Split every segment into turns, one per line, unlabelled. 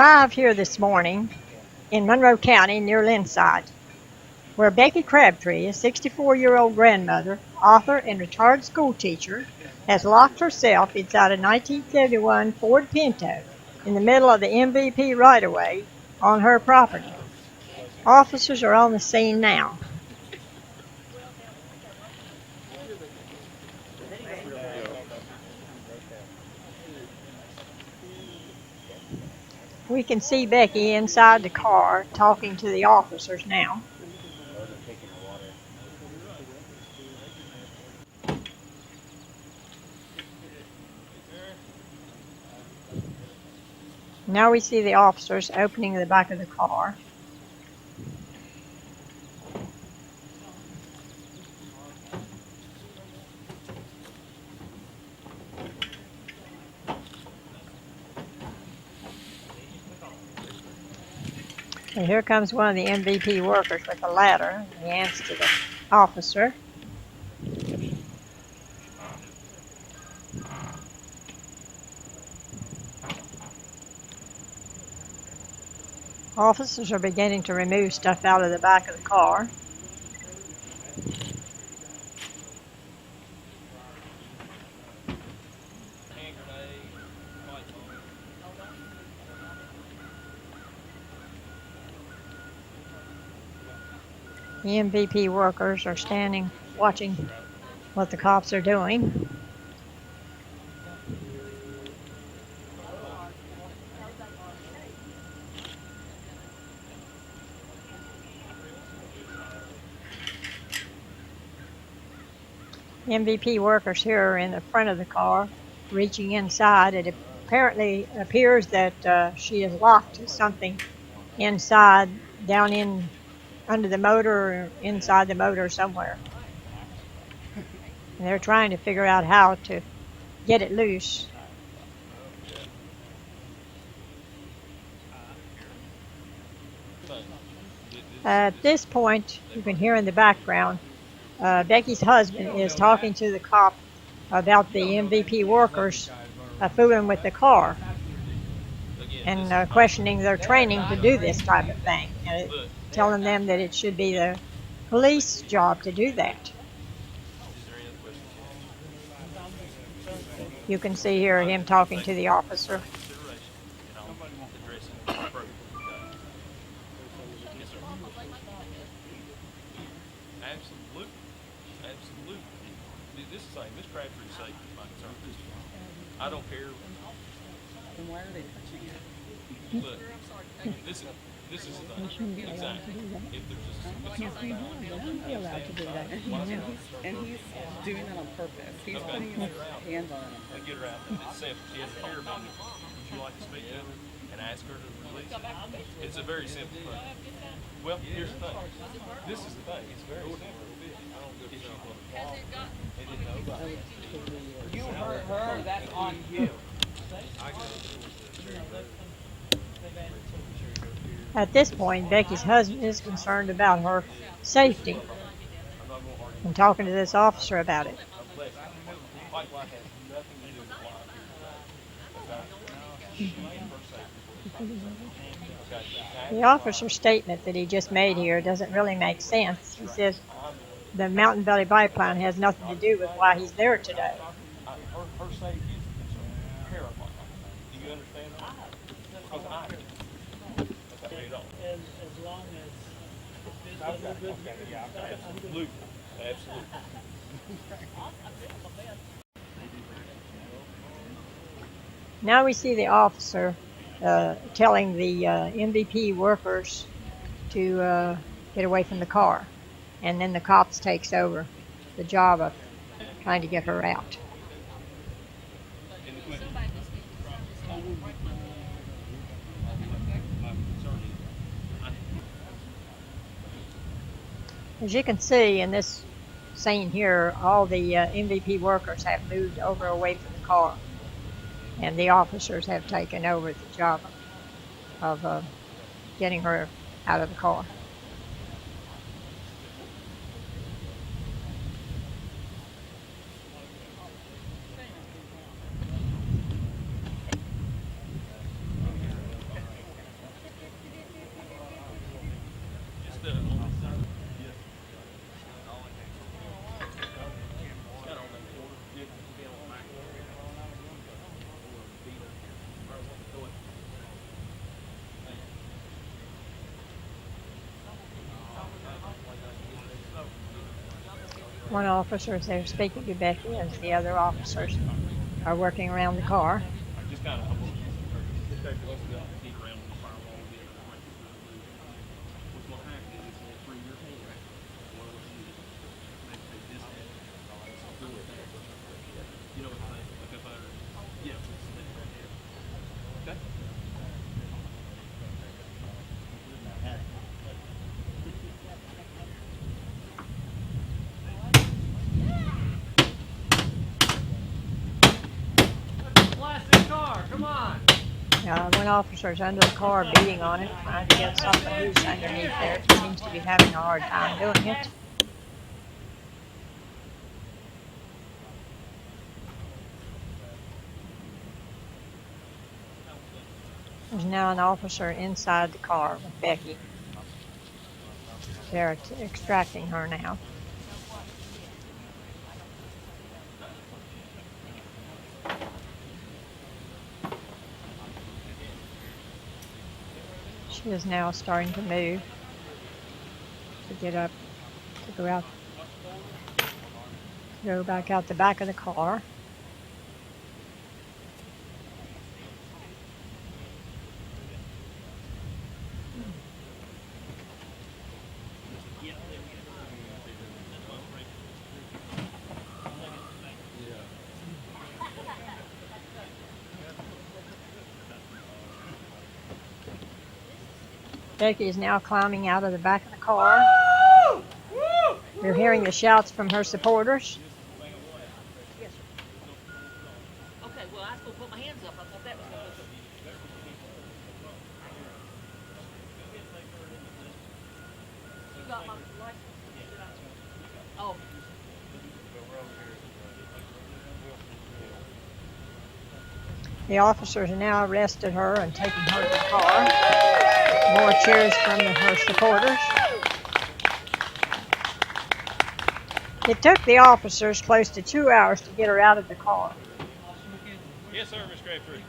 live here this morning in Monroe County near Linside, where Becky Crabtree, a 64-year-old grandmother, author, and retired school teacher, has locked herself inside a 1971 Ford Pinto in the middle of the MVP right-of-way on her property. Officers are on the scene now. We can see Becky inside the car talking to the officers now. Now we see the officers opening the back of the car. And here comes one of the MVP workers with a ladder. He hands to the officer. Officers are beginning to remove stuff out of the back of the car. The MVP workers are standing watching what the cops are doing. MVP workers here are in the front of the car, reaching inside. It apparently appears that she is locked to something inside, down in under the motor or inside the motor somewhere. And they're trying to figure out how to get it loose. At this point, you can hear in the background, Becky's husband is talking to the cop about the MVP workers fooling with the car and questioning their training to do this type of thing, and telling them that it should be the police job to do that. You can see here him talking to the officer.
Absolutely. This is like Miss Crabtree's safety is my concern. I don't care.
Then why are they touching it?
Look, this is the thing. Exactly. If there's a
Shouldn't be allowed to do that. And he's doing that on purpose. He's putting his hands on it.
get her out. It's simple. She has a hair band. Would you like to speak to her and ask her to release it? It's a very simple thing. Well, here's the thing. This is the thing. It's very simple.
You hurt her, that's on you.
At this point, Becky's husband is concerned about her safety and talking to this officer about it. The officer's statement that he just made here doesn't really make sense. He says the Mountain Valley Pipeline has nothing to do with why he's there today.
Her safety is terrifying. Do you understand that? Because I do.
As long as
Absolutely. Absolutely.
Now we see the officer telling the MVP workers to get away from the car, and then the cops takes over the job of trying to get her out. As you can see in this scene here, all the MVP workers have moved over away from the car, and the officers have taken over the job of getting her out of the car. One officer is there speaking to Becky as the other officers are working around the car.
Just kind of just take the keep around the firewall a bit. What's going to happen is it's going to free your hand. What I want you to do is maybe take this hand, pull it back. You know what I'm saying? Like up under. Yeah, stick it right there. Okay? Plastic car, come on!
One officer is under the car beating on it, trying to get something loose underneath there. He seems to be having a hard time doing it. There's now an officer inside the car with Becky. They're extracting her now. She is now starting to move to get up, to go back out the back of the car. Becky is now climbing out of the back of the car. We're hearing the shouts from her supporters.
Yes, sir. Okay, well, I was going to put my hands up. I thought that was going to You got my license? Oh.
The officers have now arrested her and taken her to the car. More cheers from her supporters. It took the officers close to 2 hours to get her out of the car.
Yes, sir, Miss Crabtree.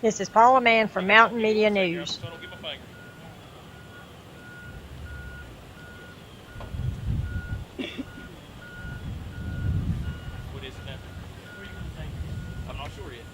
This is Paula Mann from Mountain Media News.
So don't give my finger. What is it now? I'm not sure yet.